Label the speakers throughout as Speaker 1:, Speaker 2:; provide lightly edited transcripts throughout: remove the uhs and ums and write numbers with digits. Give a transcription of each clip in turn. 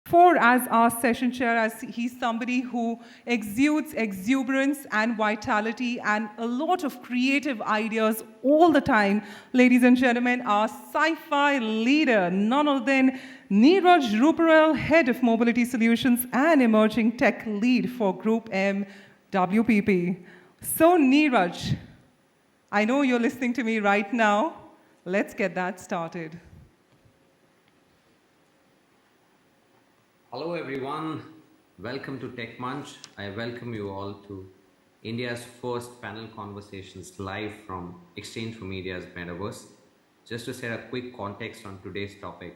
Speaker 1: For as our session chair, as he's somebody who exudes exuberance and vitality and a lot of creative ideas all the time. Ladies and gentlemen, our sci-fi leader, none other than Neeraj Ruparel, Head of Mobility Solutions and Emerging Tech Lead for Group M WPP. So Neeraj, I know you're listening to me right now. Let's get that started.
Speaker 2: Hello everyone, welcome to Techmanch. I welcome you all to India's first panel conversations live from Exchange for Media's Metaverse. Just to set a quick context on today's topic,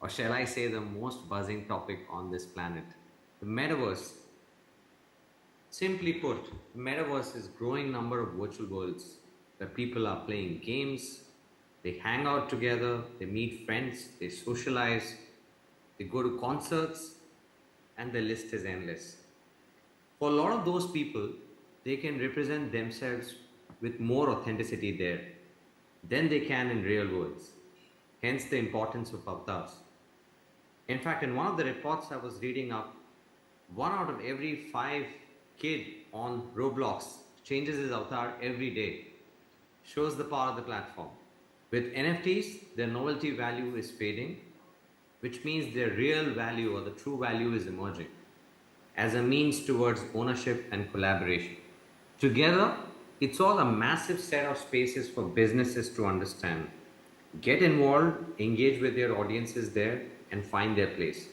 Speaker 2: or shall I say the most buzzing topic on this planet, the Metaverse. Simply put, the Metaverse is a growing number of virtual worlds where people are playing games, they hang out together, they meet friends, they socialize, they go to concerts, and the list is endless. For a lot of those people, they can represent themselves with more authenticity there than they can in real worlds. Hence the importance of avatars. In fact, in one of the reports I was reading up, 1 out of every 5 kid on Roblox changes his avatar every day. Shows the power of the platform. With NFTs, their novelty value is fading, which means their real value or the true value is emerging as a means towards ownership and collaboration. Together, it's all a massive set of spaces for businesses to understand, get involved, engage with their audiences there, and find their place.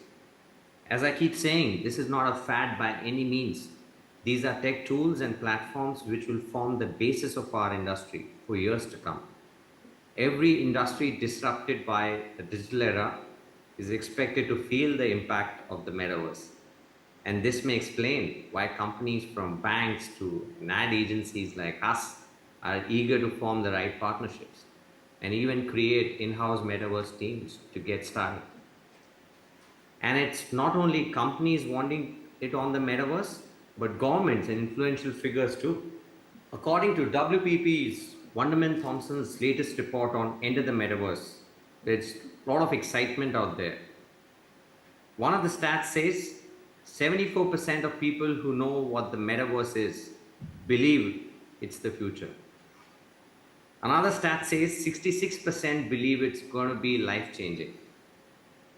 Speaker 2: As I keep saying, this is not a fad by any means. These are tech tools and platforms which will form the basis of our industry for years to come. Every industry disrupted by the digital era is expected to feel the impact of the metaverse. And this may explain why companies from banks to ad agencies like us are eager to form the right partnerships and even create in-house metaverse teams to get started. And it's not only companies wanting it on the metaverse, but governments and influential figures too. According to WPP's Wonderman Thompson's latest report on Enter the Metaverse, there's a lot of excitement out there. One of the stats says 74% of people who know what the metaverse is believe it's the future. Another stat says 66% believe it's going to be life changing.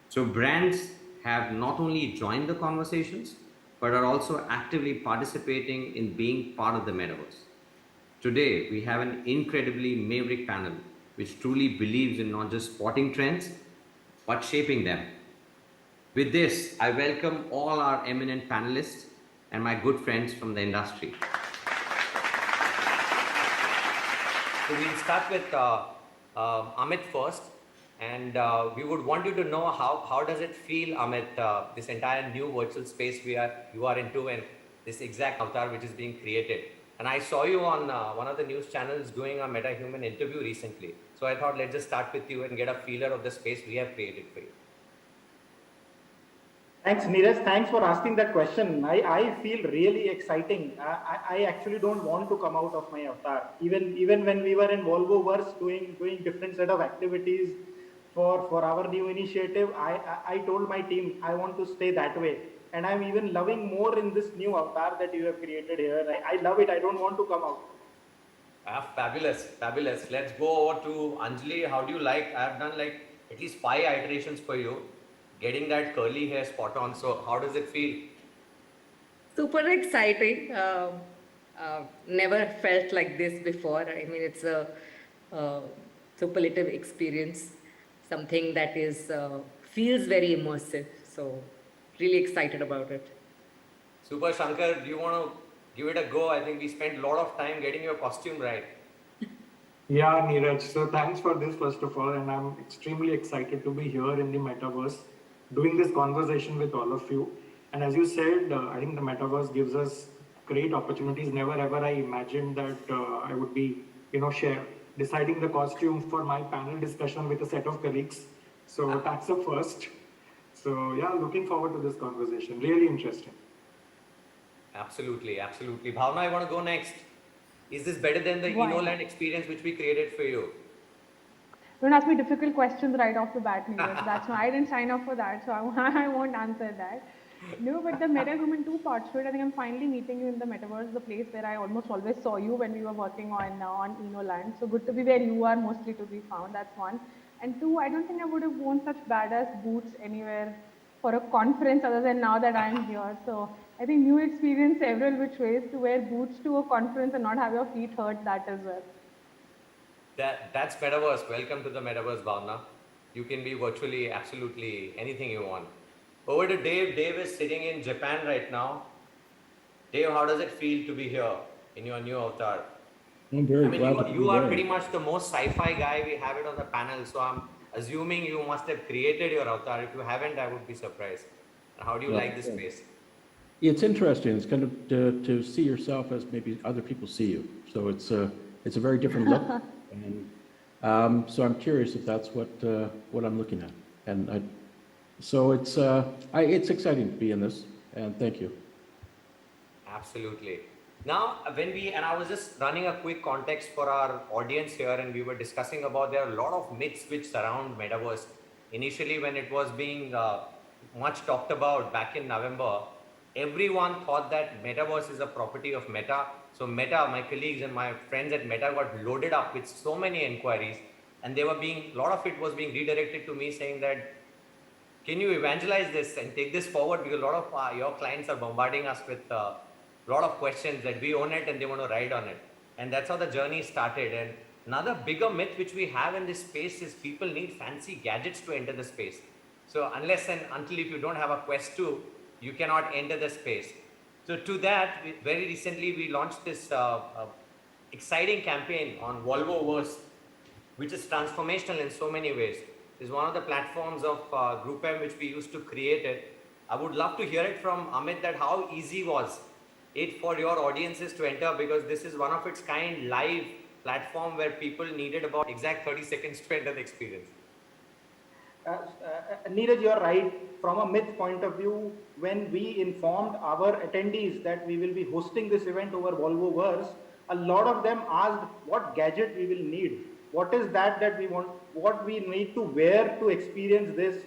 Speaker 2: So brands have not only joined the conversations, but are also actively participating in being part of the metaverse. Today, we have an incredibly maverick panel which truly believes in not just spotting trends, but shaping them. With this, I welcome all our eminent panelists and my good friends from the industry. So we'll start with Amit first, and we would want you to know how does it feel, Amit, this entire new virtual space you are into, and this exact avatar which is being created. And I saw you on one of the news channels doing a meta-human interview recently. So I thought let's just start with you and get a feeler of the space we have created for you.
Speaker 3: Thanks, Neeraj. Thanks for asking that question. I feel really exciting. I actually don't want to come out of my avatar. Even when we were in Volvoverse doing different set of activities for our new initiative, I told my team I want to stay that way. And I'm even loving more in this new avatar that you have created here. I love it. I don't want to come out.
Speaker 2: Fabulous, fabulous. Let's go over to Anjali. How do you like? I've done like at least 5 iterations for you, getting that curly hair spot on. So how does it feel?
Speaker 4: Super exciting. Never felt like this before. I mean, it's a superlative experience, something that is feels very immersive. So really excited about it.
Speaker 2: Super Shankar, do you want to give it a go? I think we spent a lot of time getting your costume right.
Speaker 5: Yeah, Neeraj. So thanks for this, first of all. And I'm extremely excited to be here in the metaverse, doing this conversation with all of you. And as you said, I think the metaverse gives us great opportunities. Never ever I imagined that I would be, deciding the costume for my panel discussion with a set of colleagues. So that's the first. So yeah, looking forward to this conversation. Really interesting.
Speaker 2: Absolutely, absolutely. Bhavna, I want to go next. Is this better than the InnoLand experience which we created for you?
Speaker 6: Don't ask me difficult questions right off the bat, Neeraj. That's why I didn't sign up for that, so I won't answer that. No, but the meta human two parts to it. I think I'm finally meeting you in the metaverse, the place where I almost always saw you when we were working on Enoland. So good to be where you are mostly to be found. That's one. And two, I don't think I would have worn such badass boots anywhere for a conference other than now that I'm here. So I think new experience several which ways to wear boots to a conference and not have your feet hurt that as well.
Speaker 2: That's Metaverse. Welcome to the Metaverse, Bhavna. You can be virtually absolutely anything you want. Over to Dave. Dave is sitting in Japan right now. Dave, how does it feel to be here in your new avatar?
Speaker 7: I'm very
Speaker 2: I mean,
Speaker 7: glad to be
Speaker 2: you are
Speaker 7: there.
Speaker 2: pretty much the most sci-fi guy we have it on the panel. So I'm assuming you must have created your avatar. If you haven't, I would be surprised. How do you like this space?
Speaker 7: It's interesting. It's kind of to see yourself as maybe other people see you. So it's a very different look. And so I'm curious if that's what I'm looking at. And so it's exciting to be in this. And thank you.
Speaker 2: Absolutely. Now, I was just running a quick context for our audience here, and we were discussing about there are a lot of myths which surround Metaverse. Initially, when it was being much talked about back in November, everyone thought that Metaverse is a property of Meta. So Meta, my colleagues and my friends at Meta got loaded up with so many inquiries, and a lot of it was being redirected to me saying that, can you evangelize this and take this forward? Because a lot of your clients are bombarding us with a lot of questions that we own it and they want to ride on it. And that's how the journey started. And another bigger myth which we have in this space is people need fancy gadgets to enter the space. So unless and until if you don't have a Quest 2, you cannot enter the space. So to that, very recently we launched this exciting campaign on Volvoverse, which is transformational in so many ways. It's one of the platforms of Group M which we used to create it. I would love to hear it from Amit that how easy was it for your audiences to enter, because this is one of its kind live platform where people needed about exact 30 seconds to enter the experience.
Speaker 3: Neeraj, you are right. From a myth point of view, when we informed our attendees that we will be hosting this event over Volvoverse, a lot of them asked what gadget we will need. What is that we want, what we need to wear to experience this?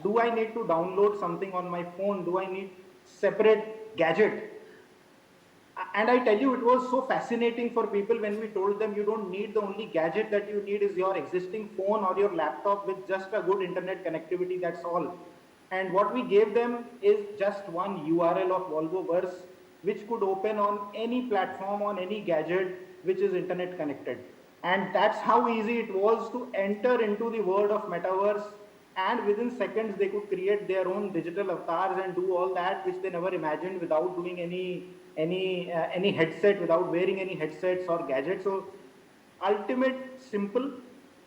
Speaker 3: Do I need to download something on my phone? Do I need separate gadget? And I tell you, it was so fascinating for people when we told them you don't need, the only gadget that you need is your existing phone or your laptop with just a good internet connectivity, that's all. And what we gave them is just one URL of Volvoverse, which could open on any platform, on any gadget which is internet connected. And that's how easy it was to enter into the world of Metaverse. And within seconds, they could create their own digital avatars and do all that which they never imagined without doing any headset, without wearing any headsets or gadgets. So ultimate, simple,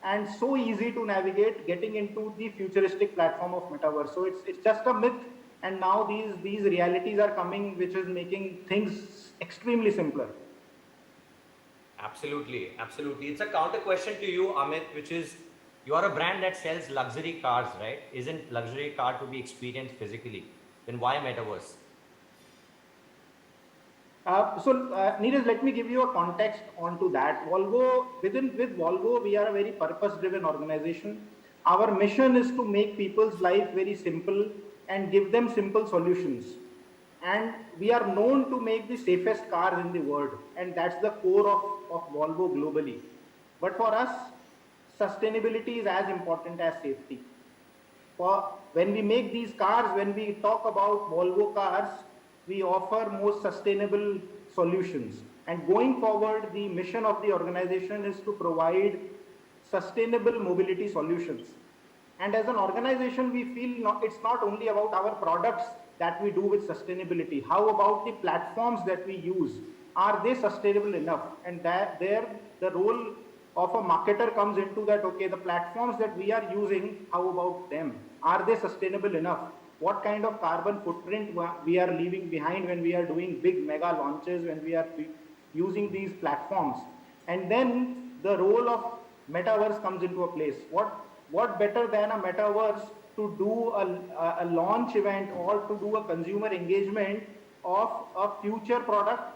Speaker 3: and so easy to navigate getting into the futuristic platform of Metaverse. So it's just a myth, and now these realities are coming, which is making things extremely simpler.
Speaker 2: Absolutely, absolutely. It's a counter question to you, Amit, which is, you are a brand that sells luxury cars, right? Isn't luxury car to be experienced physically? Then why Metaverse?
Speaker 3: Neeraj, let me give you a context onto that. With Volvo, we are a very purpose-driven organization. Our mission is to make people's life very simple and give them simple solutions. And we are known to make the safest cars in the world, and that's the core of Volvo globally. But for us, sustainability is as important as safety. When we make these cars, when we talk about Volvo cars, we offer more sustainable solutions. And going forward, the mission of the organization is to provide sustainable mobility solutions. And as an organization, we feel it's not only about our products that we do with sustainability. How about the platforms that we use? Are they sustainable enough? And the role of a marketer comes into that, okay, the platforms that we are using, how about them? Are they sustainable enough? What kind of carbon footprint we are leaving behind when we are doing big mega launches, when we are using these platforms? And then the role of Metaverse comes into a place. What better than a Metaverse to do a launch event or to do a consumer engagement of a future product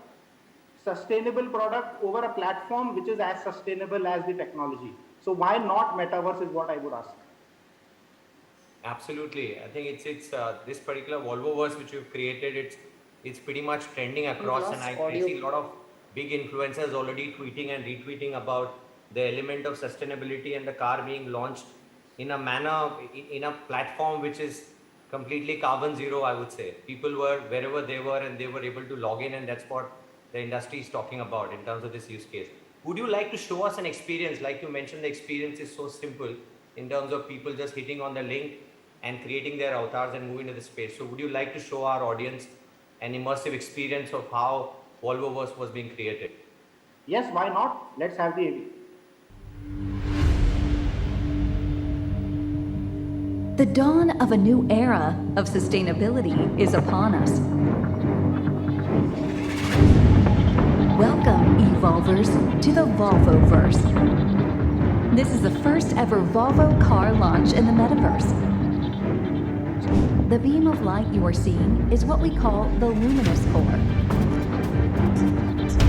Speaker 3: sustainable product over a platform which is as sustainable as the technology. So why not Metaverse is what I would ask.
Speaker 2: Absolutely. I think it's this particular Volvoverse which you've created, it's pretty much trending across, and
Speaker 4: Lost
Speaker 2: I
Speaker 4: audio.
Speaker 2: see a lot of big influencers already tweeting and retweeting about the element of sustainability and the car being launched in a manner, in a platform which is completely carbon zero, I would say. People were wherever they were and they were able to log in, and that's what the industry is talking about in terms of this use case. Would you like to show us an experience? Like you mentioned, the experience is so simple in terms of people just hitting on the link and creating their avatars and moving to the space. So would you like to show our audience an immersive experience of how Volvoverse was being created?
Speaker 3: Yes, why not? Let's have the AV.
Speaker 8: The dawn of a new era of sustainability is upon us. Welcome, Evolvers, to the Volvoverse. This is the first ever Volvo car launch in the Metaverse. The beam of light you are seeing is what we call the luminous core.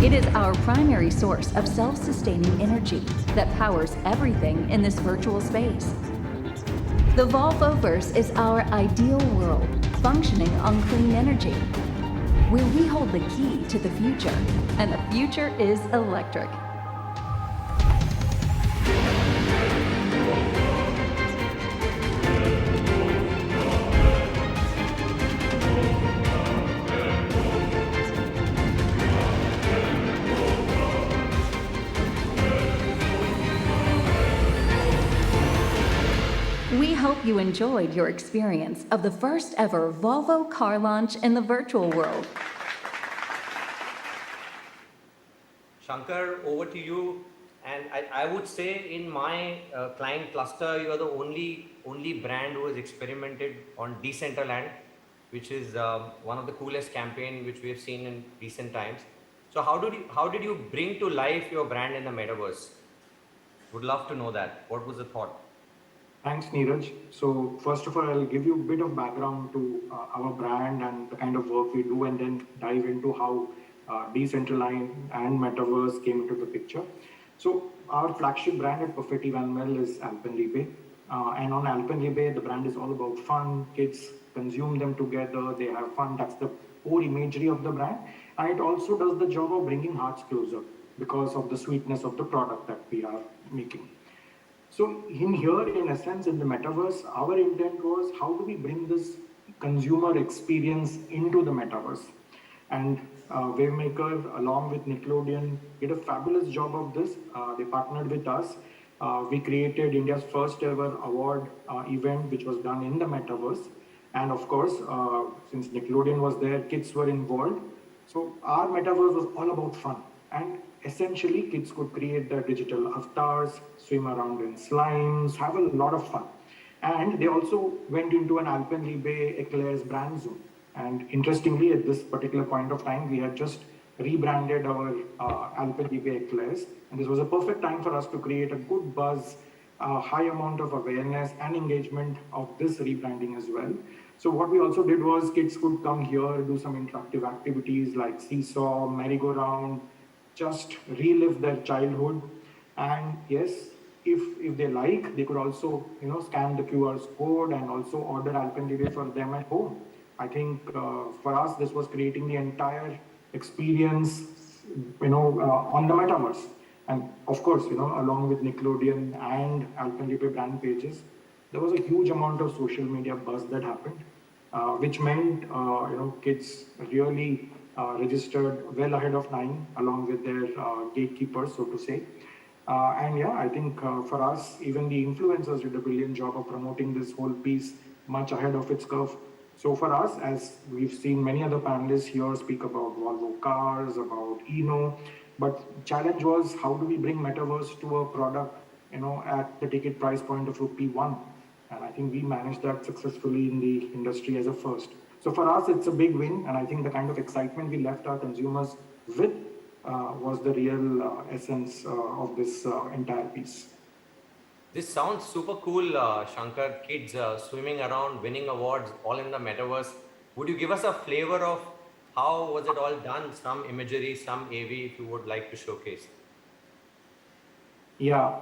Speaker 8: It is our primary source of self-sustaining energy that powers everything in this virtual space. The Volvoverse is our ideal world, functioning on clean energy, where we hold the key to the future, and the future is electric. We hope you enjoyed your experience of the first ever Volvo car launch in the virtual world.
Speaker 2: Shankar, over to you. And I would say in my client cluster, you are the only brand who has experimented on Decentraland, which is one of the coolest campaign which we have seen in recent times. So how did you bring to life your brand in the metaverse? Would love to know that. What was the thought?
Speaker 5: Thanks, Neeraj. So first of all, I'll give you a bit of background to our brand and the kind of work we do, and then dive into how Decentraland and Metaverse came into the picture. So our flagship brand at Perfetti Van Mel is Alpenlibe. And on Alpenlibe, the brand is all about fun. Kids consume them together. They have fun. That's the core imagery of the brand. And it also does the job of bringing hearts closer because of the sweetness of the product that we are making. So in here, in essence, in the metaverse, our intent was how do we bring this consumer experience into the metaverse? And Wavemaker, along with Nickelodeon, did a fabulous job of this. They partnered with us. We created India's first ever award event, which was done in the metaverse. And of course, since Nickelodeon was there, kids were involved. So our metaverse was all about fun. And essentially, kids could create their digital avatars, swim around in slimes, have a lot of fun. And they also went into an Alpenlibe Eclairs brand zone. And interestingly, at this particular point of time, we had just rebranded our Alpenlibe Eclairs. And this was a perfect time for us to create a good buzz, a high amount of awareness and engagement of this rebranding as well. So what we also did was kids could come here, do some interactive activities like seesaw, merry-go-round, just relive their childhood. And yes, if they like, they could also scan the QR code and also order Alpenlibe for them at home. I think for us, this was creating the entire experience, on the metaverse. And of course, along with Nickelodeon and Alpenlibe brand pages, there was a huge amount of social media buzz that happened, which meant, kids really registered well ahead of time, along with their gatekeepers, so to say. And yeah, I think for us, even the influencers did a brilliant job of promoting this whole piece much ahead of its curve. So for us, as we've seen many other panelists here speak about Volvo cars, about Eno, but challenge was how do we bring Metaverse to a product, at the ticket price point of Rupee 1. And I think we managed that successfully in the industry as a first. So for us, it's a big win. And I think the kind of excitement we left our consumers with was the real essence of this entire piece.
Speaker 2: This sounds super cool, Shankar. Kids swimming around, winning awards, all in the metaverse. Would you give us a flavor of how was it all done? Some imagery, some AV, if you would like to showcase.
Speaker 5: Yeah.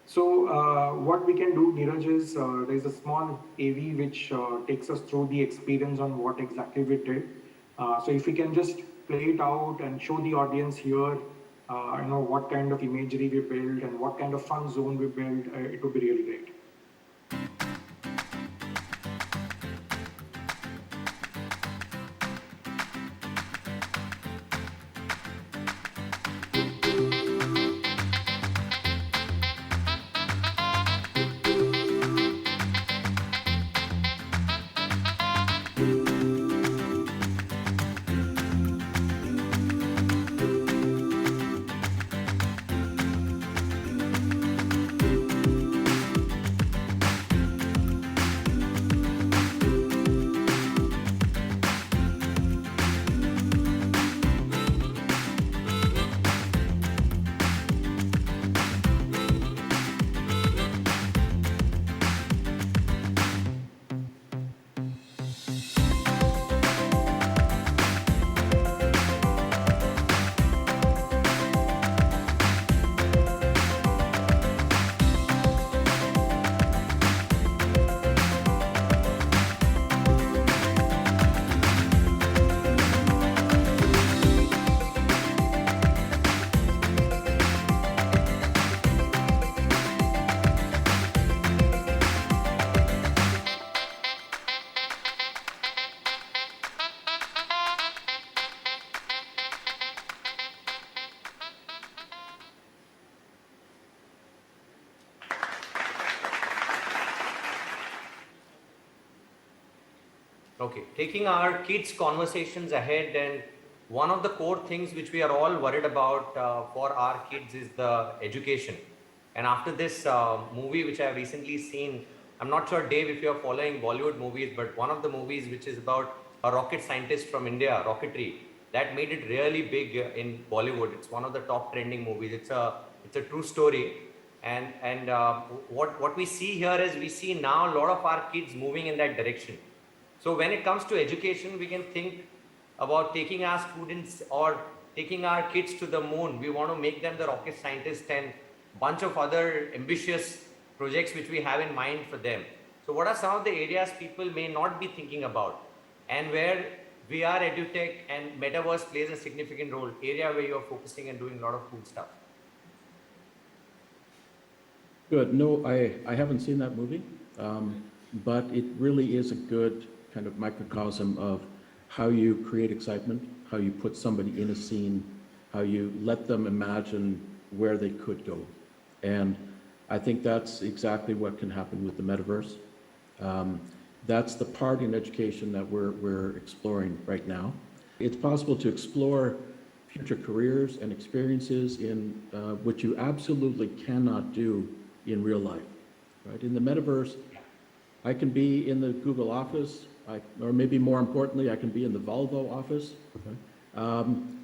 Speaker 5: So what we can do, Neeraj, is there's a small AV which takes us through the experience on what exactly we did. So if we can just play it out and show the audience here, what kind of imagery we built and what kind of fun zone we built, it would be really great.
Speaker 2: Okay, taking our kids' conversations ahead, and one of the core things which we are all worried about for our kids is the education. And after this movie, which I have recently seen, I'm not sure, Dave, if you're following Bollywood movies, but one of the movies which is about a rocket scientist from India, rocketry, that made it really big in Bollywood. It's one of the top trending movies. It's a true story. And what we see here is we see now a lot of our kids moving in that direction. So when it comes to education, we can think about taking our students or taking our kids to the moon. We want to make them the rocket scientists and bunch of other ambitious projects which we have in mind for them. So what are some of the areas people may not be thinking about, and where VR, edutech and metaverse plays a significant role, area where you're focusing and doing a lot of cool stuff?
Speaker 7: Good. No, I haven't seen that movie, but it really is a good kind of microcosm of how you create excitement, how you put somebody in a scene, how you let them imagine where they could go. And I think that's exactly what can happen with the metaverse. That's the part in education that we're exploring right now. It's possible to explore future careers and experiences in which you absolutely cannot do in real life. Right? In the metaverse, I can be in the Google office, or maybe more importantly, I can be in the Volvo office. Okay?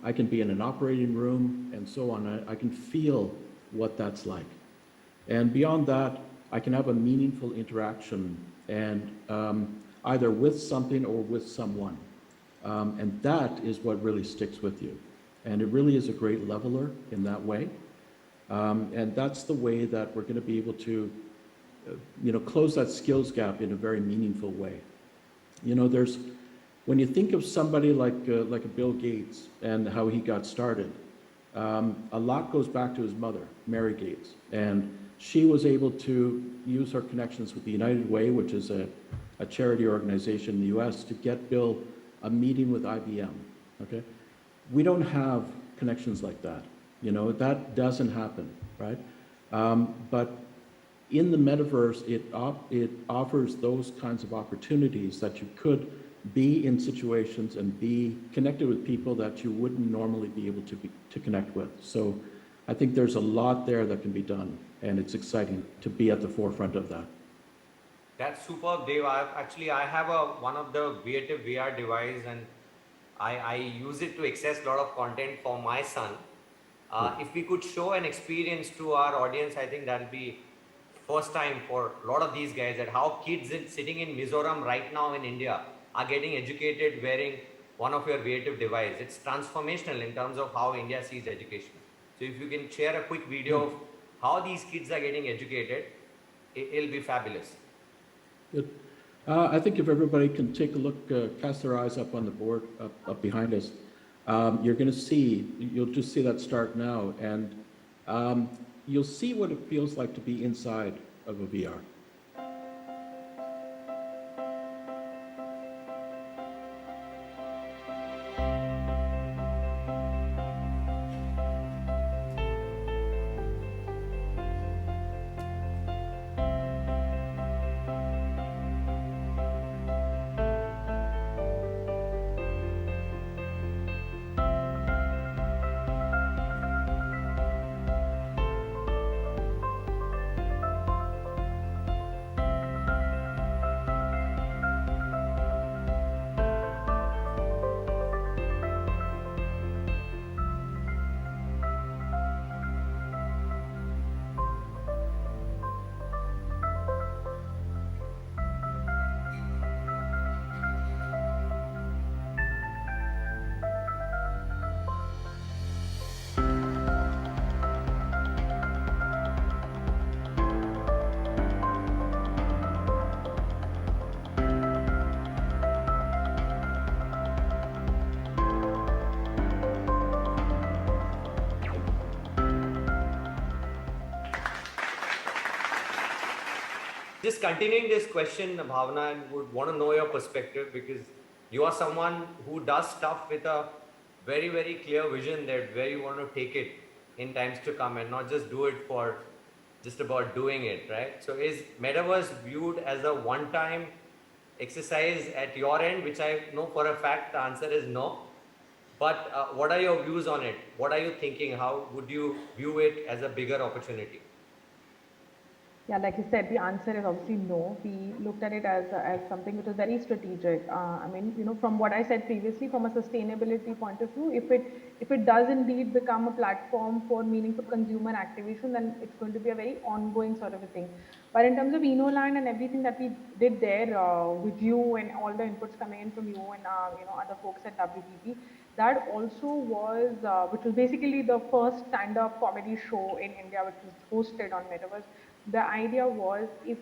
Speaker 7: I can be in an operating room and so on. I can feel what that's like. And beyond that, I can have a meaningful interaction and either with something or with someone. And that is what really sticks with you. And it really is a great leveler in that way. And that's the way that we're going to be able to close that skills gap in a very meaningful way. When you think of somebody like a Bill Gates and how he got started, a lot goes back to his mother, Mary Gates. And she was able to use her connections with the United Way, which is a charity organization in the US, to get Bill a meeting with IBM. Okay? We don't have connections like that. That doesn't happen, right? But in the metaverse, it offers those kinds of opportunities that you could be in situations and be connected with people that you wouldn't normally be able to connect with. So I think there's a lot there that can be done, and it's exciting to be at the forefront of that.
Speaker 2: That's superb, Dave. I have one of the creative VR device, and I use it to access a lot of content for my son. If we could show an experience to our audience, I think that'll be first time for a lot of these guys, that how kids sitting in Mizoram right now in India are getting educated wearing one of your creative device. It's transformational in terms of how India sees education. So if you can share a quick video of how these kids are getting educated, it'll be fabulous.
Speaker 7: Good. I think if everybody can take a look, cast their eyes up on the board up behind us, you're going to see, you'll just see that start now, and you'll see what it feels like to be inside of a VR.
Speaker 2: Just continuing this question, Bhavna, and would want to know your perspective, because you are someone who does stuff with a very, very clear vision that where you want to take it in times to come, and not just do it for just about doing it, right? So is Metaverse viewed as a one-time exercise at your end, which I know for a fact the answer is no. But what are your views on it? What are you thinking? How would you view it as a bigger opportunity?
Speaker 6: Yeah, like you said, the answer is obviously no. We looked at it as something which is very strategic. I mean, you know, from what I said previously, from a sustainability point of view, if it does indeed become a platform for meaningful consumer activation, then it's going to be a very ongoing sort of a thing. But in terms of InnoLand and everything that we did there with you and all the inputs coming in from you and you know, other folks at WPP, that also was, which was basically the first stand-up comedy show in India, which was hosted on Metaverse. The idea was, if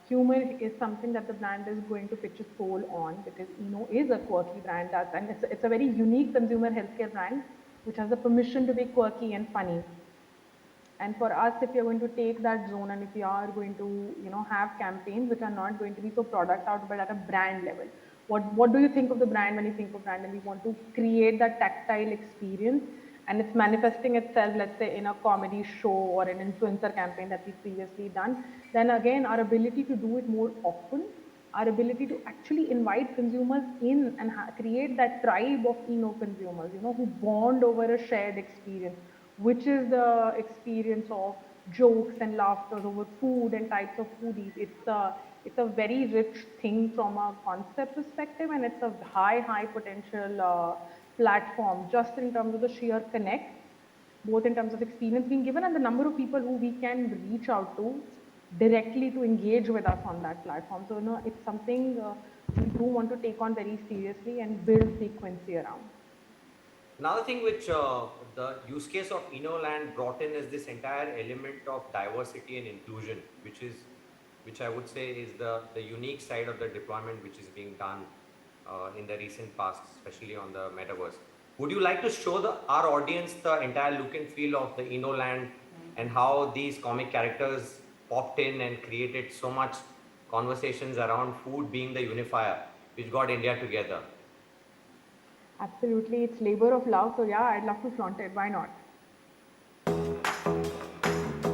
Speaker 6: humor is something that the brand is going to pitch a soul on, because is a quirky brand, and it's a very unique consumer healthcare brand which has the permission to be quirky and funny. And for us, if you're going to take that zone, and if you are going to have campaigns which are not going to be so product out, but at a brand level, what do you think of the brand when you think of brand? And we want to create that tactile experience, and it's manifesting itself, let's say, in a comedy show or an influencer campaign that we've previously done. Then again, our ability to do it more often, our ability to actually invite consumers in and create that tribe of consumers, who bond over a shared experience, which is the experience of jokes and laughter over food and types of foodies. It's a very rich thing from a concept perspective, and it's a high potential platform, just in terms of the sheer connect, both in terms of experience being given and the number of people who we can reach out to directly to engage with us on that platform. So, it's something we do want to take on very seriously and build frequency around.
Speaker 2: Another thing which the use case of InnoLand brought in is this entire element of diversity and inclusion, which I would say is the unique side of the deployment which is being done in the recent past, especially on the Metaverse. Would you like to show our audience the entire look and feel of the InnoLand and how these comic characters popped in and created so much conversations around food being the unifier, which got India together?
Speaker 6: Absolutely, it's labor of love. So yeah, I'd love to flaunt it. Why not?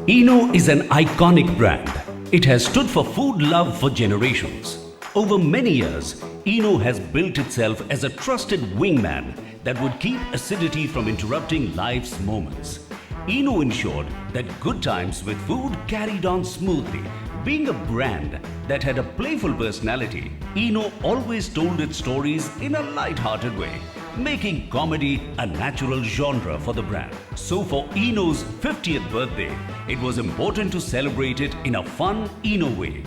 Speaker 9: Eno is an iconic brand. It has stood for food love for generations. Over many years, Eno has built itself as a trusted wingman that would keep acidity from interrupting life's moments. Eno ensured that good times with food carried on smoothly. Being a brand that had a playful personality, Eno always told its stories in a light-hearted way, making comedy a natural genre for the brand. So for Eno's 50th birthday, it was important to celebrate it in a fun Eno way.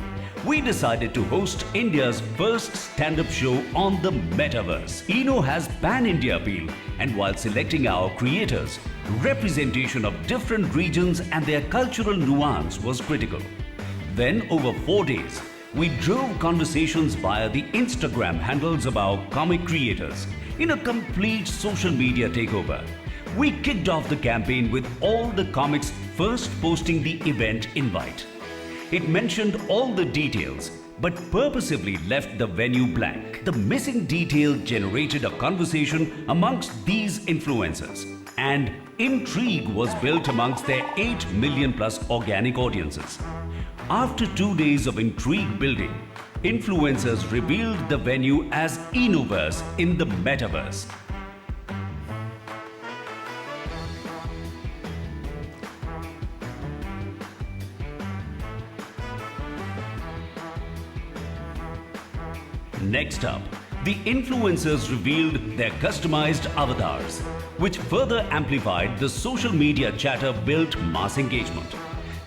Speaker 9: we decided to host India's first stand-up show on the Metaverse. Eno has pan-India appeal, and while selecting our creators, representation of different regions and their cultural nuance was critical. Then, over 4 days, we drove conversations via the Instagram handles of our comic creators in a complete social media takeover. We kicked off the campaign with all the comics first posting the event invite. It mentioned all the details, but purposefully left the venue blank. The missing detail generated a conversation amongst these influencers, and intrigue was built amongst their 8 million plus organic audiences. After 2 days of intrigue building, influencers revealed the venue as Enoverse in the Metaverse. Next up, the influencers revealed their customized avatars, which further amplified the social media chatter built mass engagement.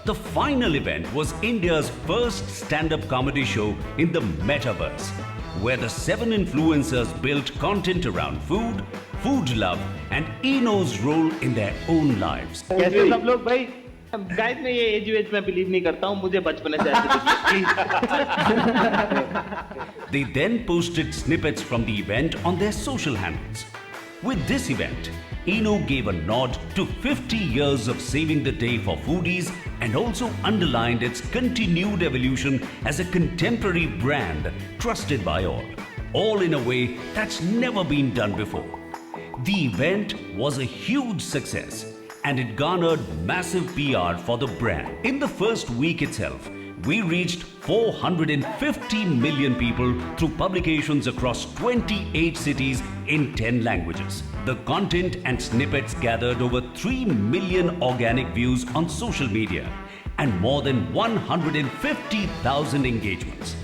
Speaker 9: The final event was India's first stand-up comedy show in the Metaverse, where the 7 influencers built content around food, food love, and Eno's role in their own lives.
Speaker 10: कैसे सब लोग भाई guys मैं ये as veg में believe नहीं करता हूँ मुझे बचपन से
Speaker 9: They then posted snippets from the event on their social handles. With this event, Eno gave a nod to 50 years of saving the day for foodies and also underlined its continued evolution as a contemporary brand trusted by all in a way that's never been done before. The event was a huge success and it garnered massive PR for the brand. In the first week itself, we reached 450 million people through publications across 28 cities in 10 languages. The content and snippets gathered over 3 million organic views on social media and more than 150,000 engagements.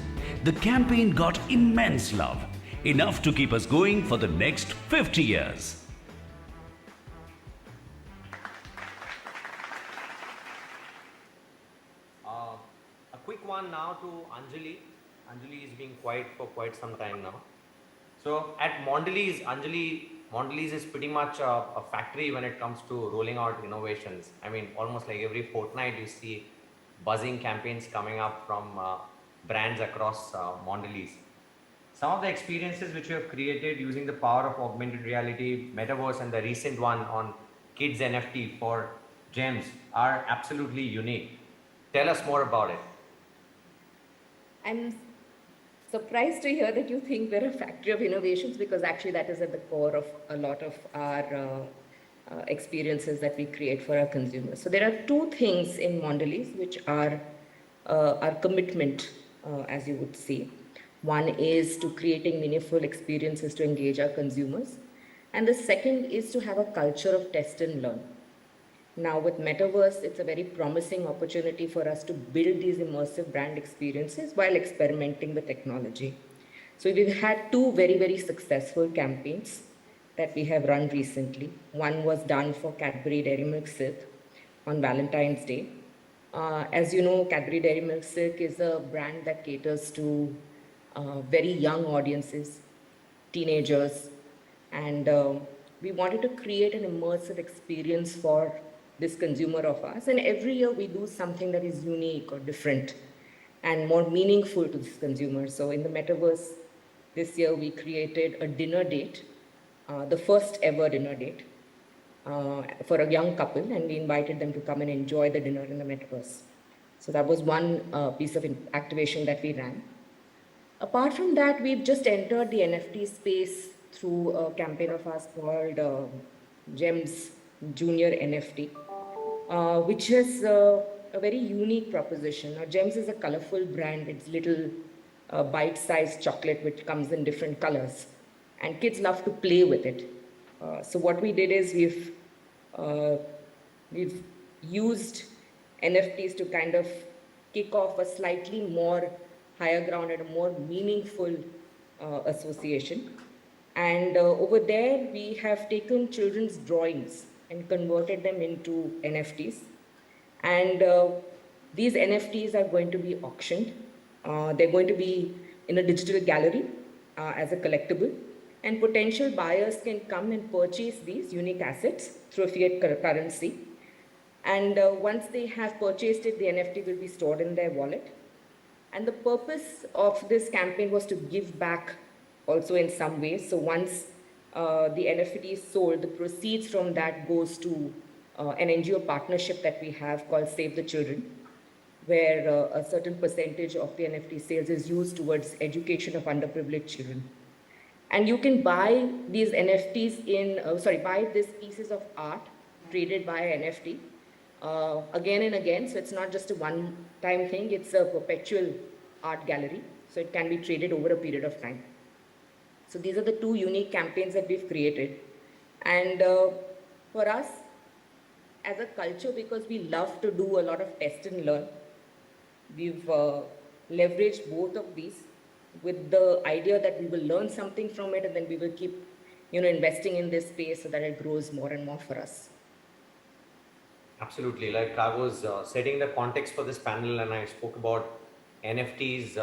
Speaker 9: The campaign got immense love, enough to keep us going for the next 50 years.
Speaker 2: A quick one now to Anjali. Anjali is being quiet for quite some time now. So at Mondelez is pretty much a factory when it comes to rolling out innovations. I mean, almost like every fortnight you see buzzing campaigns coming up from brands across Mondelez. Some of the experiences which we have created using the power of augmented reality, Metaverse, and the recent one on kids NFT for gems are absolutely unique. Tell us more about it.
Speaker 4: I'm surprised to hear that you think we're a factory of innovations, because actually that is at the core of a lot of our experiences that we create for our consumers. So there are 2 things in Mondelez which are our commitment, as you would see. One is to creating meaningful experiences to engage our consumers, and the second is to have a culture of test and learn. Now with Metaverse, it's a very promising opportunity for us to build these immersive brand experiences while experimenting with technology. So we've had 2 very, very successful campaigns that we have run recently. One was done for Cadbury Dairy Milk Silk on Valentine's Day. As you know, Cadbury Dairy Milk Silk is a brand that caters to very young audiences, teenagers, and we wanted to create an immersive experience for this consumer of ours. And every year we do something that is unique or different and more meaningful to this consumer. So in the Metaverse, this year we created a dinner date, the first ever dinner date for a young couple, and we invited them to come and enjoy the dinner in the Metaverse. So that was one piece of activation that we ran. Apart from that, we've just entered the NFT space through a campaign of ours called Gems Junior NFT, which is a very unique proposition. Now, Gems is a colorful brand. It's little bite-sized chocolate which comes in different colors, and kids love to play with it. So what we did is we've used NFTs to kind of kick off a slightly more higher ground and a more meaningful association. And over there, we have taken children's drawings and converted them into NFTs. And these NFTs are going to be auctioned They're going to be in a digital gallery as a collectible, and potential buyers can come and purchase these unique assets through a fiat currency. And once they have purchased it, the NFT will be stored in their wallet. And the purpose of this campaign was to give back also in some ways. So once the NFT is sold, the proceeds from that goes to an NGO partnership that we have called Save the Children, where a certain percentage of the NFT sales is used towards education of underprivileged children. And you can buy these NFTs buy these pieces of art traded by NFT again and again. So it's not just a one-time thing, it's a perpetual art gallery. So it can be traded over a period of time. So these are the two unique campaigns that we've created. And for us, as a culture, because we love to do a lot of test and learn, we've leveraged both of these with the idea that we will learn something from it, and then we will keep, investing in this space so that it grows more and more for us.
Speaker 2: Absolutely. Like I was setting the context for this panel, and I spoke about NFTs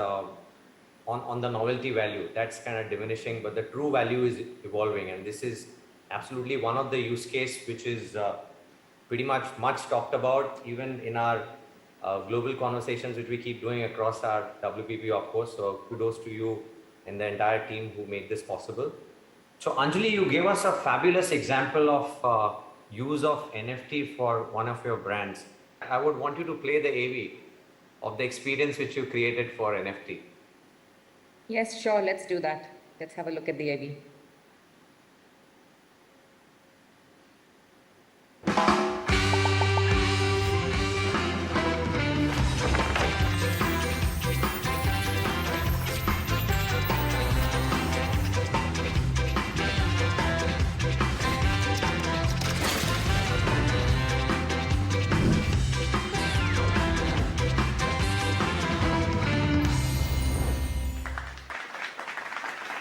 Speaker 2: on the novelty value. That's kind of diminishing, but the true value is evolving. And this is absolutely one of the use case which is pretty much talked about even in our global conversations which we keep doing across our WPP, of course. So kudos to you and the entire team who made this possible. So Anjali, you gave us a fabulous example of use of NFT for one of your brands. I would want you to play the AV of the experience which you created for NFT.
Speaker 4: Yes, sure, let's do that. Let's have a look at the AV.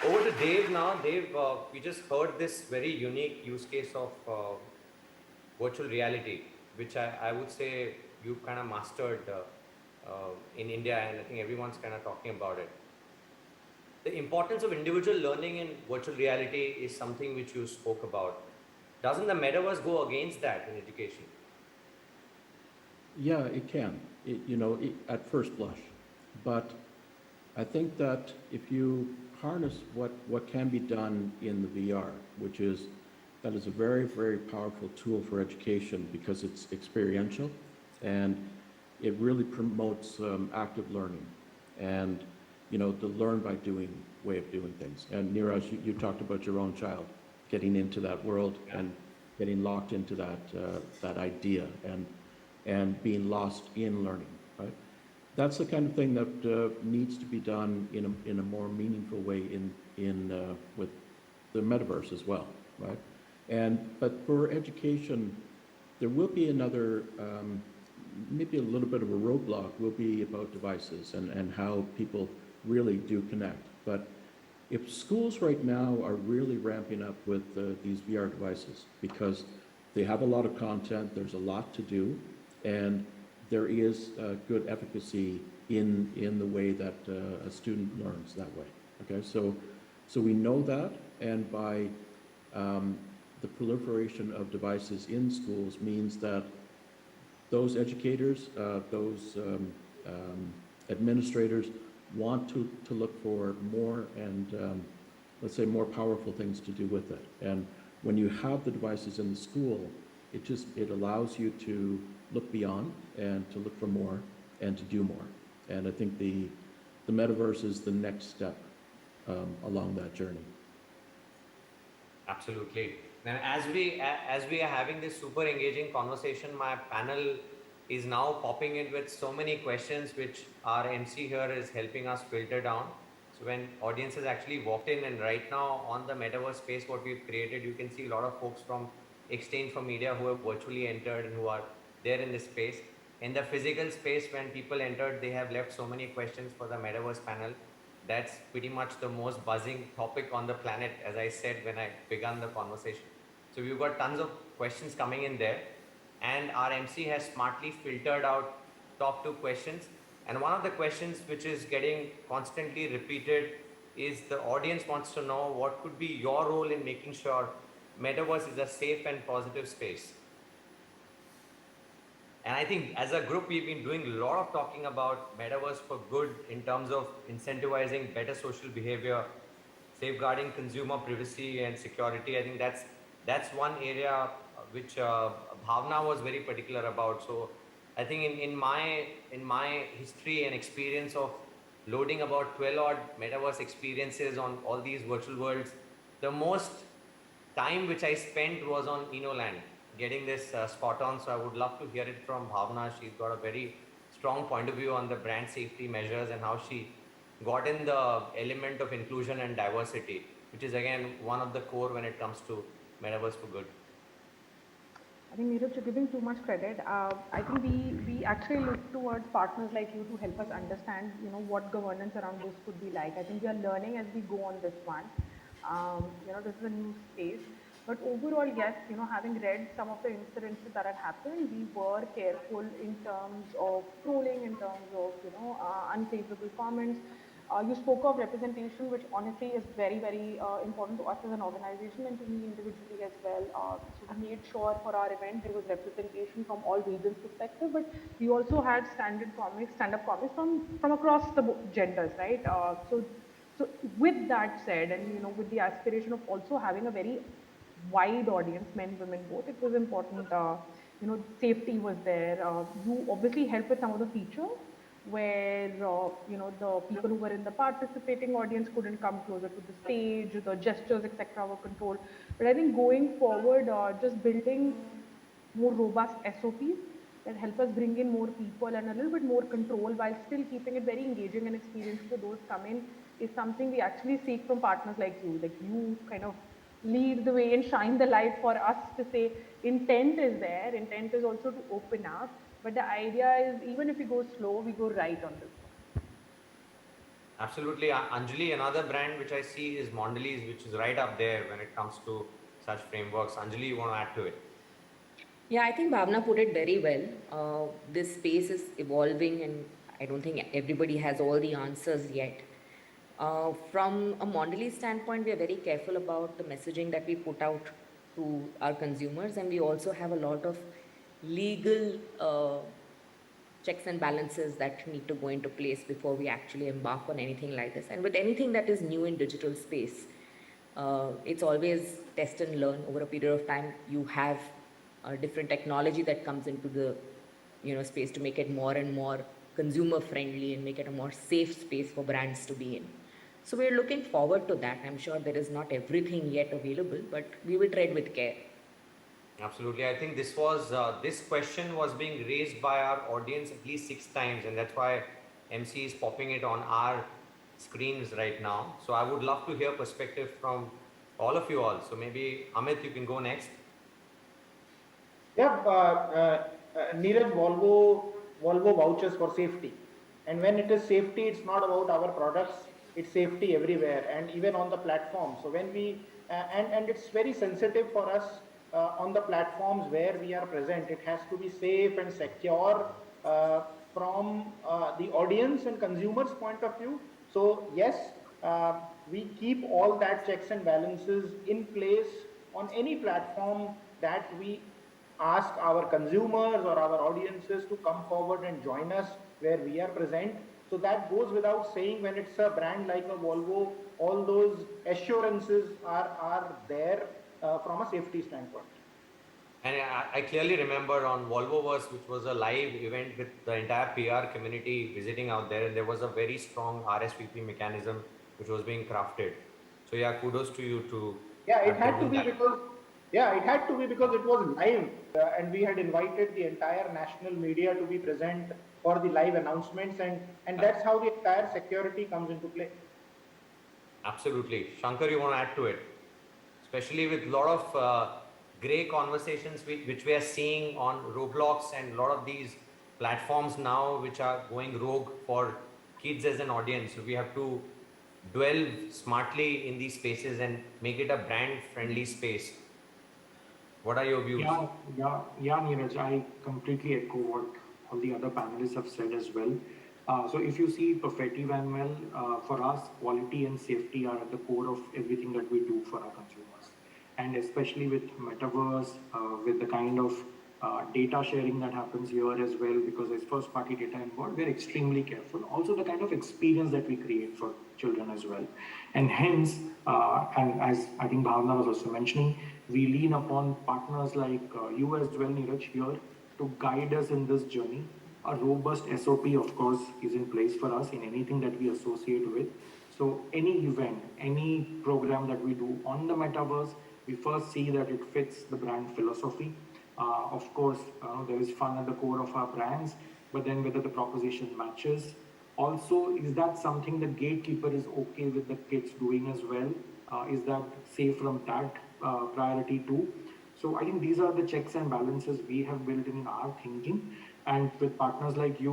Speaker 2: Over to Dave now. Dave, we just heard this very unique use case of virtual reality, which I would say you kind of mastered in India, and I think everyone's kind of talking about it. The importance of individual learning in virtual reality is something which you spoke about. Doesn't the metaverse go against that in education?
Speaker 7: Yeah, it can, at first blush. But I think that if you harness what can be done in the VR, that is a very, very powerful tool for education because it's experiential and it really promotes active learning and, the learn by doing way of doing things. And Neeraj, you talked about your own child getting into that world and getting locked into that idea and being lost in learning, right? That's the kind of thing that needs to be done in a more meaningful way with the metaverse as well, right? But for education, there will be another, maybe a little bit of a roadblock will be about devices and how people really do connect. But if schools right now are really ramping up with these VR devices because they have a lot of content, there's a lot to do, and there is good efficacy in the way that a student learns that way. Okay, so we know that, and by the proliferation of devices in schools means that those educators, those administrators want to look for more and let's say more powerful things to do with it. And when you have the devices in the school, it allows you to look beyond and to look for more and to do more. And I think the metaverse is the next step along that journey.
Speaker 2: Absolutely. Now, as we are having this super engaging conversation, my panel is now popping in with so many questions, which our MC here is helping us filter down. So when audiences actually walked in, and right now on the metaverse space, what we've created, you can see a lot of folks from Exchange for Media who have virtually entered and who are there in this space. In the physical space, when people entered, they have left so many questions for the metaverse panel. That's pretty much the most buzzing topic on the planet, as I said when I began the conversation. So we've got tons of questions coming in there, and our MC has smartly filtered out top 2 questions. And one of the questions which is getting constantly repeated is the audience wants to know what could be your role in making sure Metaverse is a safe and positive space. And I think as a group, we've been doing a lot of talking about Metaverse for good in terms of incentivizing better social behavior, safeguarding consumer privacy and security. I think that's one area which Bhavna was very particular about. So I think in my history and experience of loading about 12 odd Metaverse experiences on all these virtual worlds, the most time which I spent was on Enoland, getting this spot on. So I would love to hear it from Bhavna. She's got a very strong point of view on the brand safety measures and how she got in the element of inclusion and diversity, which is again one of the core when it comes to Metaverse for good.
Speaker 6: I think Neeraj, you're giving too much credit. I think we actually look towards partners like you to help us understand, what governance around this could be like. I think we are learning as we go on this one. This is a new space. But overall, yes, having read some of the incidences that had happened, we were careful in terms of trolling, in terms of, unfavorable comments. You spoke of representation, which honestly is very, very important to us as an organization and to me individually as well. So we made sure for our event there was representation from all regions' perspective, but we also had stand-up comics from across the genders, right? So with that said, and with the aspiration of also having a very wide audience, men, women, both, it was important. Safety was there. You obviously help with some of the features where the people who were in the participating audience couldn't come closer to the stage, the gestures, etc., were controlled. But I think going forward, just building more robust SOPs that help us bring in more people and a little bit more control while still keeping it very engaging and experiential for those come in is something we actually seek from partners like you. Like you kind of lead the way and shine the light for us to say intent is there, intent is also to open up. But the idea is even if we go slow, we go right on this one.
Speaker 2: Absolutely. Anjali, another brand which I see is Mondelez, which is right up there when it comes to such frameworks. Anjali, you want to add to it?
Speaker 4: Yeah, I think Bhavna put it very well. This space is evolving, and I don't think everybody has all the answers yet. From a Mondelez standpoint, we are very careful about the messaging that we put out to our consumers, and we also have a lot of legal checks and balances that need to go into place before we actually embark on anything like this. And with anything that is new in digital space, it's always test and learn over a period of time. You have different technology that comes into the space to make it more and more consumer friendly and make it a more safe space for brands to be in. So we're looking forward to that. I'm sure there is not everything yet available, but we will tread with care.
Speaker 2: Absolutely. I think this question was being raised by our audience at least 6 times, and that's why MC is popping it on our screens right now. So I would love to hear perspective from all of you all. So maybe Amit, you can go next.
Speaker 3: Yeah, Neeraj, Volvo vouchers for safety. And when it is safety, it's not about our products, it's safety everywhere and even on the platform. So when and it's very sensitive for us on the platforms where we are present. It has to be safe and secure from the audience and consumers' point of view. So yes, we keep all that checks and balances in place on any platform that we ask our consumers or our audiences to come forward and join us where we are present. So that goes without saying. When it's a brand like a Volvo, all those assurances are there from a safety standpoint.
Speaker 2: And I clearly remember on Volvoverse, which was a live event with the entire PR community visiting out there, and there was a very strong RSVP mechanism which was being crafted. So yeah, kudos to you to.
Speaker 3: Yeah, it had to be because it was live, and we had invited the entire national media to be present for the live announcements, and that's how the entire security comes into play.
Speaker 2: Absolutely. Shankar, you want to add to it? Especially with a lot of grey conversations which we are seeing on Roblox and a lot of these platforms now which are going rogue for kids as an audience. So we have to dwell smartly in these spaces and make it a brand friendly space. What are your views?
Speaker 5: Yeah, Neeraj, I completely echo what all the other panelists have said as well. So if you see Perfetti Van Well, for us, quality and safety are at the core of everything that we do for our consumers. And especially with Metaverse, with the kind of data sharing that happens here as well, because there's first party data involved, we're extremely careful. Also the kind of experience that we create for children as well. And hence, and as I think Bhavna was also mentioning, we lean upon partners like you as well, Neeraj, here to guide us in this journey. A robust SOP, of course, is in place for us in anything that we associate with. So any event, any program that we do on the metaverse, we first see that it fits the brand philosophy. Of course, there is fun at the core of our brands, but then whether the proposition matches. Also, is that something the gatekeeper is okay with the kids doing as well? Is that safe from that priority too? So I think these are the checks and balances we have built in our thinking. And with partners like you,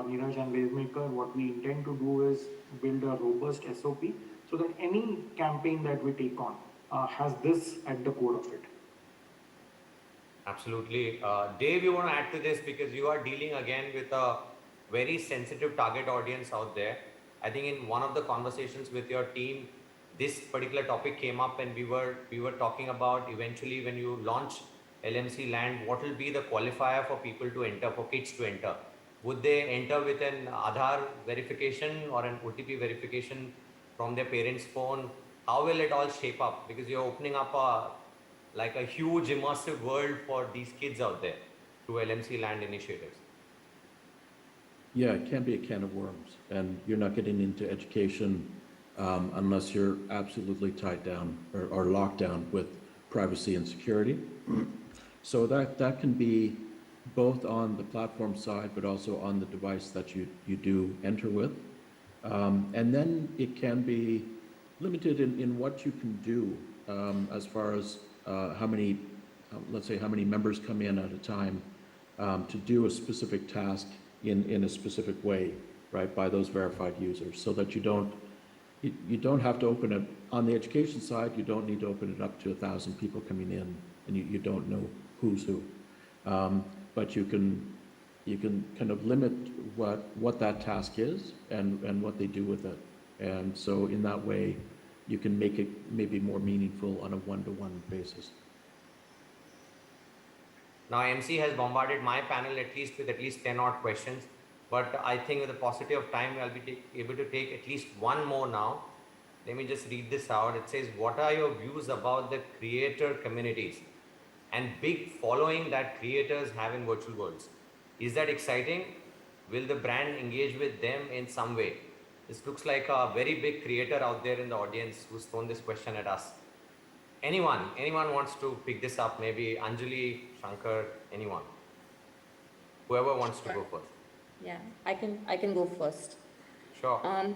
Speaker 5: Neeraj and Wavemaker, what we intend to do is build a robust SOP so that any campaign that we take on has this at the core of it.
Speaker 2: Absolutely. Dave, you want to add to this because you are dealing again with a very sensitive target audience out there. I think in one of the conversations with your team, this particular topic came up, and we were talking about eventually when you launch LMC Land, what will be the qualifier for people to enter, for kids to enter? Would they enter with an Aadhaar verification or an OTP verification from their parents' phone? How will it all shape up? Because you're opening up a huge immersive world for these kids out there through LMC Land initiatives.
Speaker 7: Yeah, it can be a can of worms, and you're not getting into education unless you're absolutely tied down or locked down with privacy and security. So that can be both on the platform side, but also on the device that you do enter with. And then it can be limited in what you can do as far as how many, let's say, how many members come in at a time to do a specific task in a specific way, right, by those verified users, so that you don't have to open it on the education side. You don't need to open it up to 1,000 people coming in, and you don't know who's who. But you can kind of limit what that task is and what they do with it, and so in that way, you can make it maybe more meaningful on a one-to-one basis.
Speaker 2: Now, MC has bombarded my panel with at least 10 odd questions, but I think with the paucity of time, I'll be able to take at least one more now. Let me just read this out. It says, what are your views about the creator communities and big following that creators have in virtual worlds? Is that exciting? Will the brand engage with them in some way? This looks like a very big creator out there in the audience who's thrown this question at us. Anyone wants to pick this up? Maybe Anjali, Shankar, anyone. Whoever wants to go first.
Speaker 4: Yeah, I can go first.
Speaker 2: Sure.
Speaker 4: So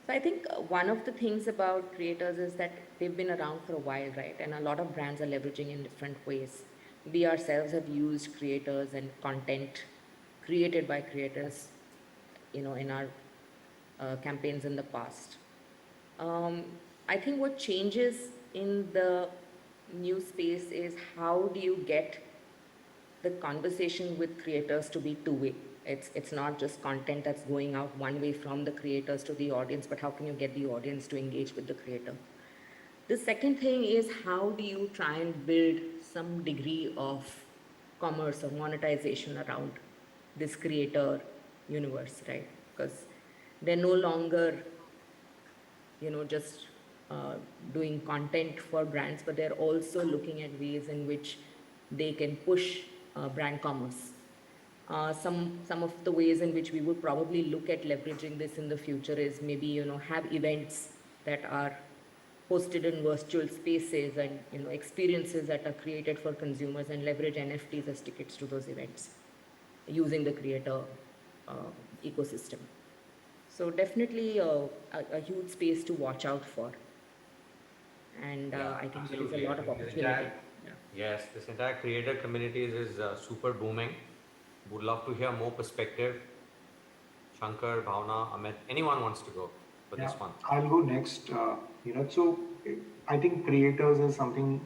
Speaker 4: I think one of the things about creators is that they've been around for a while, right? And a lot of brands are leveraging in different ways. We ourselves have used creators and content created by creators, in our campaigns in the past. I think what changes in the new space is how do you get the conversation with creators to be two-way. It's not just content that's going out one way from the creators to the audience, but how can you get the audience to engage with the creator? The second thing is how do you try and build some degree of commerce or monetization around this creator universe, right? Because they're no longer, just doing content for brands, but they're also looking at ways in which they can push brand commerce. Some of the ways in which we would probably look at leveraging this in the future is maybe, have events that are hosted in virtual spaces and, experiences that are created for consumers and leverage NFTs as tickets to those events using the creator ecosystem. So definitely a huge space to watch out for. And I think there is a lot of opportunity.
Speaker 2: Yes, this entire creator community is super booming. Would love to hear more perspective. Shankar, Bhavna, Amit, anyone wants to go for this one?
Speaker 5: I'll go next. So I think creators is something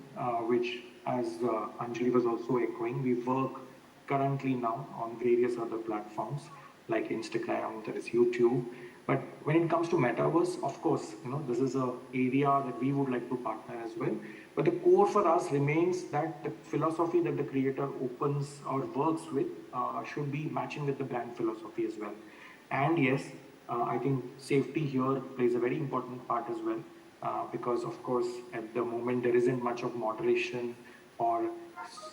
Speaker 5: which, as Anjali was also echoing, we work currently now on various other platforms. like Instagram, there is YouTube. But when it comes to Metaverse, of course, this is an area that we would like to partner as well. But the core for us remains that the philosophy that the creator opens or works with should be matching with the brand philosophy as well. And yes, I think safety here plays a very important part as well, because of course, at the moment, there isn't much of moderation or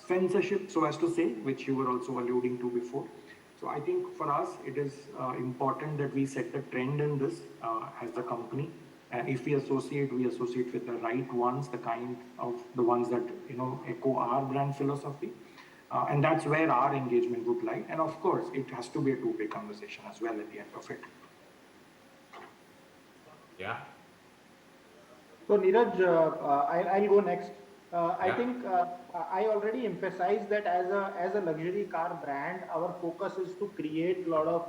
Speaker 5: censorship, so as to say, which you were also alluding to before. So I think for us, it is important that we set the trend in this as a company. And if we associate with the right ones, the kind of the ones that echo our brand philosophy. And that's where our engagement would lie. And of course, it has to be a two-way conversation as well at the end of it.
Speaker 2: Yeah.
Speaker 3: So Neeraj, I'll go next. I think I already emphasized that as a luxury car brand, our focus is to create a lot of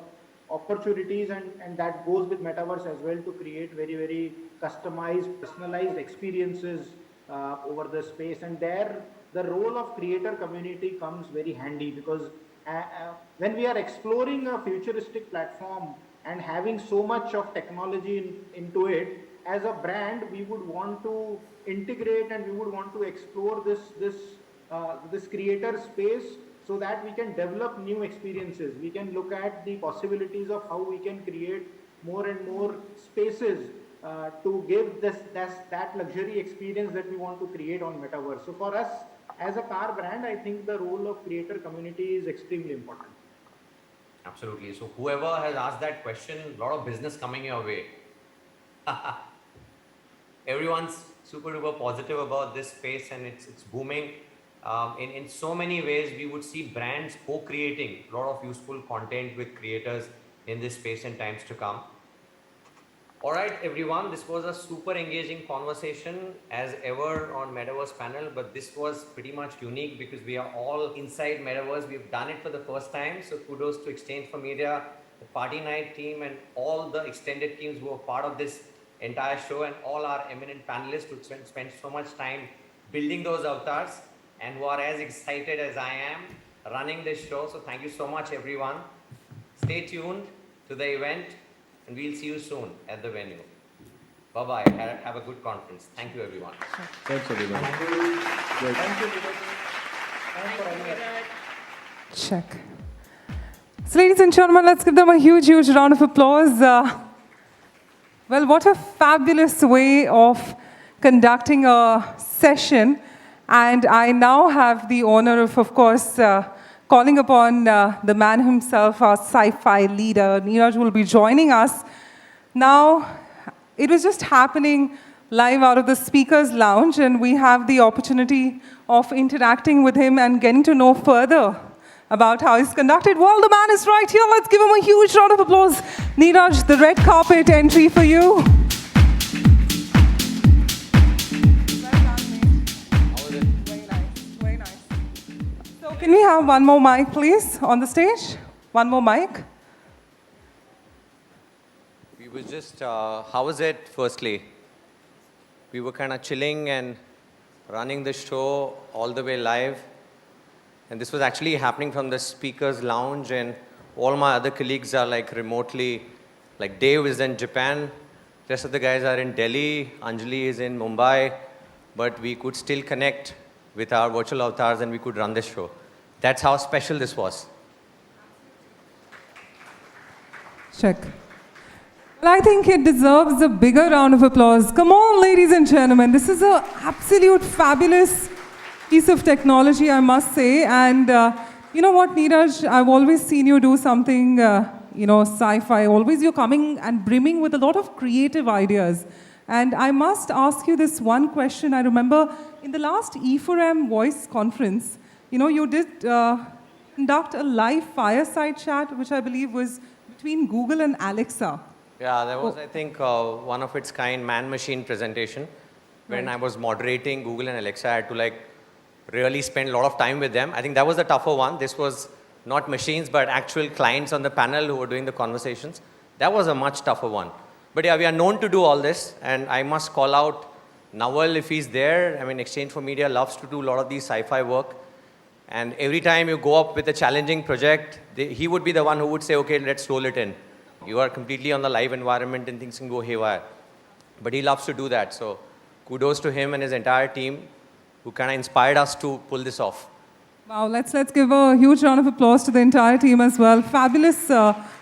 Speaker 3: opportunities, and that goes with Metaverse as well, to create very, very customized, personalized experiences over the space. And there, the role of creator community comes very handy, because when we are exploring a futuristic platform and having so much of technology into it, as a brand, we would want to integrate and we would want to explore this creator space, so that we can develop new experiences. We can look at the possibilities of how we can create more and more spaces to give that luxury experience that we want to create on Metaverse. So for us, as a car brand, I think the role of creator community is extremely important.
Speaker 2: Absolutely. So whoever has asked that question, a lot of business coming your way. Everyone's super duper positive about this space, and it's booming. In so many ways, we would see brands co-creating a lot of useful content with creators in this space in times to come. All right, everyone, this was a super engaging conversation as ever on Metaverse panel, but this was pretty much unique because we are all inside Metaverse. We've done it for the first time. So kudos to Exchange for Media, the Party Night team, and all the extended teams who are part of this entire show, and all our eminent panelists who spent so much time building those avatars and who are as excited as I am running this show. So thank you so much, everyone. Stay tuned to the event, and we'll see you soon at the venue. Bye-bye. Have a good conference. Thank you, everyone.
Speaker 7: Thanks, everybody. Great.
Speaker 3: Thank you, Neeraj. Thanks for having us.
Speaker 1: Check. So ladies and gentlemen, let's give them a huge, huge round of applause. Well, what a fabulous way of conducting a session. And I now have the honor of course, calling upon the man himself, our sci-fi leader. Neeraj will be joining us. Now, it was just happening live out of the speaker's lounge, and we have the opportunity of interacting with him and getting to know further about how he's conducted. Well, the man is right here. Let's give him a huge round of applause. Neeraj, the red carpet entry for you. Well done, mate. Very nice, very nice. So can we have one more mic, please, on the stage? One more mic.
Speaker 2: We were just, how was it, firstly? We were kind of chilling and running the show all the way live. And this was actually happening from the speaker's lounge, and all my other colleagues are like remotely, like Dave is in Japan, rest of the guys are in Delhi, Anjali is in Mumbai, but we could still connect with our virtual avatars and we could run this show. That's how special this was.
Speaker 1: Check. Well, I think it deserves a bigger round of applause. Come on, ladies and gentlemen. This is an absolute fabulous piece of technology, I must say. And you know what, Neeraj? I've always seen you do something, sci-fi. Always you're coming and brimming with a lot of creative ideas. And I must ask you this one question. I remember in the last E4M voice conference, you did conduct a live fireside chat, which I believe was between Google and Alexa.
Speaker 2: Yeah, that was, I think, one of its kind man-machine presentation. When I was moderating Google and Alexa, I had to really spend a lot of time with them. I think that was the tougher one. This was not machines, but actual clients on the panel who were doing the conversations. That was a much tougher one. But yeah, we are known to do all this, and I must call out Nawal if he's there. I mean, Exchange for Media loves to do a lot of these sci-fi work.
Speaker 11: And every time you go up with a challenging project, he would be the one who would say, okay, let's roll it in. You are completely on the live environment and things can go haywire. But he loves to do that. So kudos to him and his entire team who kind of inspired us to pull this off.
Speaker 1: Wow, let's give a huge round of applause to the entire team as well. Fabulous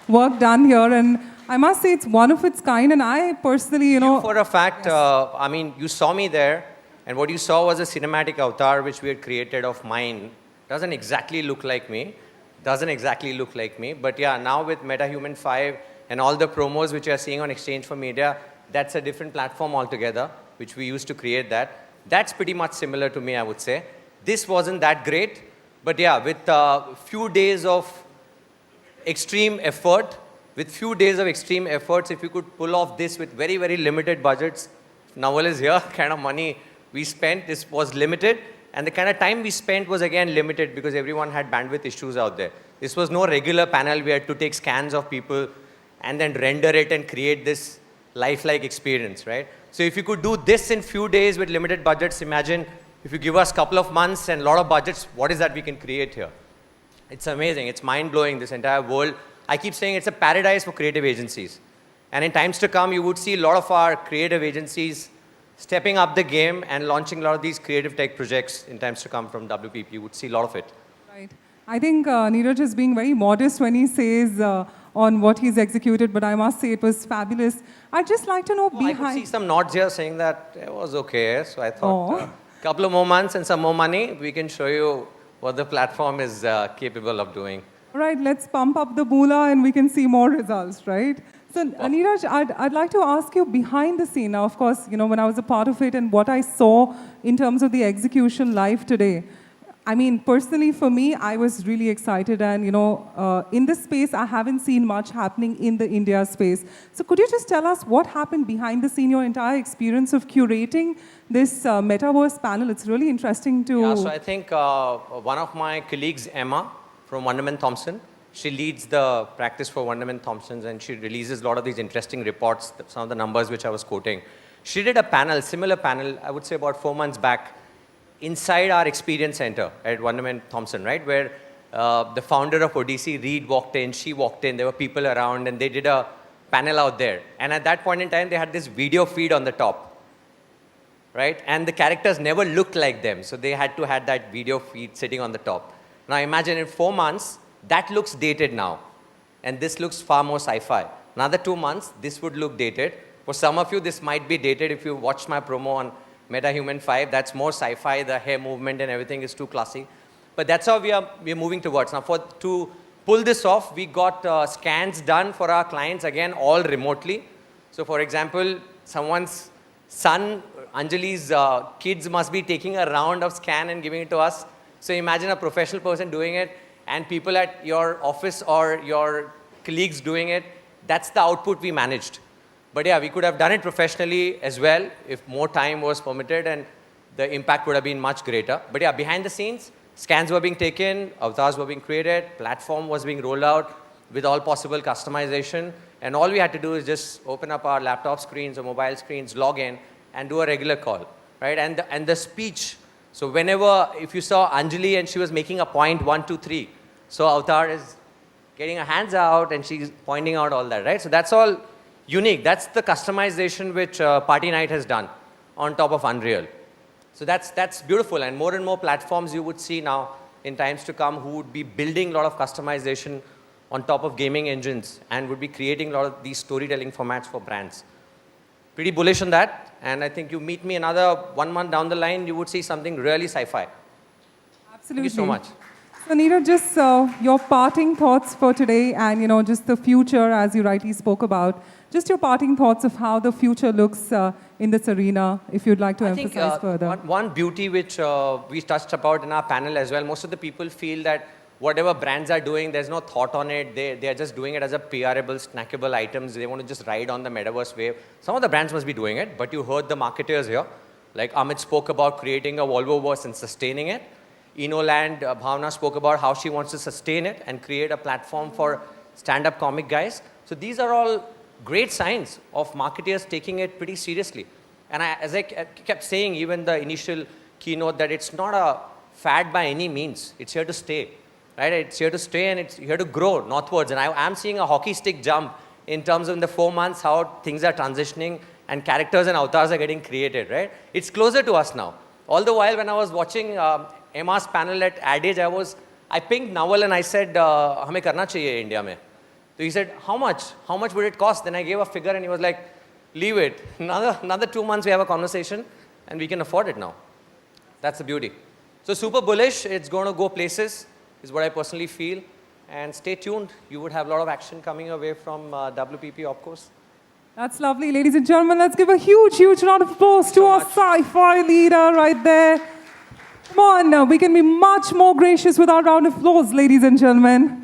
Speaker 1: work done here, and I must say it's one of its kind. And I personally,
Speaker 11: For a fact, I mean, you saw me there, and what you saw was a cinematic avatar which we had created of mine. Doesn't exactly look like me. But yeah, now with MetaHuman 5 and all the promos which you are seeing on Exchange for Media, that's a different platform altogether, which we used to create that. That's pretty much similar to me, I would say. This wasn't that great. But yeah, with a few days of extreme efforts, if you could pull off this with very, very limited budgets, Naval is here, kind of money we spent, this was limited. And the kind of time we spent was again limited because everyone had bandwidth issues out there. This was no regular panel. We had to take scans of people and then render it and create this lifelike experience, right? So if you could do this in few days with limited budgets, imagine if you give us a couple of months and a lot of budgets, what is that we can create here? It's amazing. It's mind-blowing, this entire world. I keep saying it's a paradise for creative agencies. And in times to come, you would see a lot of our creative agencies stepping up the game and launching a lot of these creative tech projects in times to come from WPP. You would see a lot of it.
Speaker 1: Right. I think Neeraj is being very modest when he says on what he's executed, but I must say it was fabulous. I'd just like to know
Speaker 11: I could see some nods here saying that it was okay. So I thought couple of more months and some more money, we can show you what the platform is capable of doing.
Speaker 1: All right, let's pump up the moolah and we can see more results, right? So, Neeraj, I'd like to ask you behind the scene. Now, of course, when I was a part of it and what I saw in terms of the execution live today, I mean, personally for me, I was really excited. And, in this space, I haven't seen much happening in the India space. So could you just tell us what happened behind the scene, your entire experience of curating this Metaverse panel? It's really interesting to...
Speaker 11: Yeah, so I think one of my colleagues, Emma, from Wonderman Thompson, she leads the practice for Wonderman Thompsons, and she releases a lot of these interesting reports, some of the numbers which I was quoting. She did a panel, similar panel, I would say about 4 months back, inside our experience center at Wonderman Thompson, right, where the founder of Odyssey, Reed, walked in, she walked in, there were people around, and they did a panel out there. And at that point in time, they had this video feed on the top, right? And the characters never looked like them, so they had to have that video feed sitting on the top. Now imagine in 4 months, that looks dated now, and this looks far more sci-fi. Another 2 months, this would look dated. For some of you, this might be dated if you watched my promo on MetaHuman 5, that's more sci-fi, the hair movement and everything is too classy. But that's how we're moving towards. Now, to pull this off, we got scans done for our clients, again, all remotely. So, for example, someone's son, Anjali's kids must be taking a round of scan and giving it to us. So, imagine a professional person doing it and people at your office or your colleagues doing it. That's the output we managed. But yeah, we could have done it professionally as well if more time was permitted and the impact would have been much greater. But yeah, behind the scenes, scans were being taken, avatars were being created, platform was being rolled out with all possible customization. And all we had to do is just open up our laptop screens or mobile screens, log in, and do a regular call, right? And the speech. So whenever, if you saw Anjali and she was making a point, 1, 2, 3. So avatar is getting her hands out and she's pointing out all that, right? So that's all unique. That's the customization which Party Night has done on top of Unreal. So that's beautiful, and more platforms you would see now in times to come who would be building a lot of customization on top of gaming engines and would be creating a lot of these storytelling formats for brands. Pretty bullish on that, and I think you meet me another 1 month down the line, you would see something really sci-fi.
Speaker 1: Absolutely.
Speaker 11: Thank you so much.
Speaker 1: So, Neeraj, just your parting thoughts for today and, just the future, as you rightly spoke about. Just your parting thoughts of how the future looks in this arena, if you'd like to emphasize further.
Speaker 11: One beauty which we touched about in our panel as well, most of the people feel that whatever brands are doing, there's no thought on it. They are just doing it as a PRable, snackable items. They want to just ride on the metaverse wave. Some of the brands must be doing it, but you heard the marketers here. Like Amit spoke about creating a Volvoverse and sustaining it. Inoland, Bhavna spoke about how she wants to sustain it and create a platform for stand-up comic guys. So these are all great signs of marketers taking it pretty seriously. And as I kept saying, even the initial keynote, that it's not a fad by any means. It's here to stay, right? It's here to stay and it's here to grow northwards. And I am seeing a hockey stick jump in terms of in the 4 months how things are transitioning and characters and avatars are getting created, right? It's closer to us now. All the while when I was watching Emma's panel at Adage, I pinged Nawal and I said, हमें करना चाहिए India में. So he said, how much? How much would it cost? Then I gave a figure and he was like, leave it. Another 2 months we have a conversation and we can afford it now. That's the beauty. So super bullish. It's going to go places is what I personally feel. And stay tuned. You would have a lot of action coming away from WPP Opcos.
Speaker 1: That's lovely, ladies and gentlemen. Let's give a huge, huge round of applause to our sci-fi leader right there. Come on, we can be much more gracious with our round of applause, ladies and gentlemen.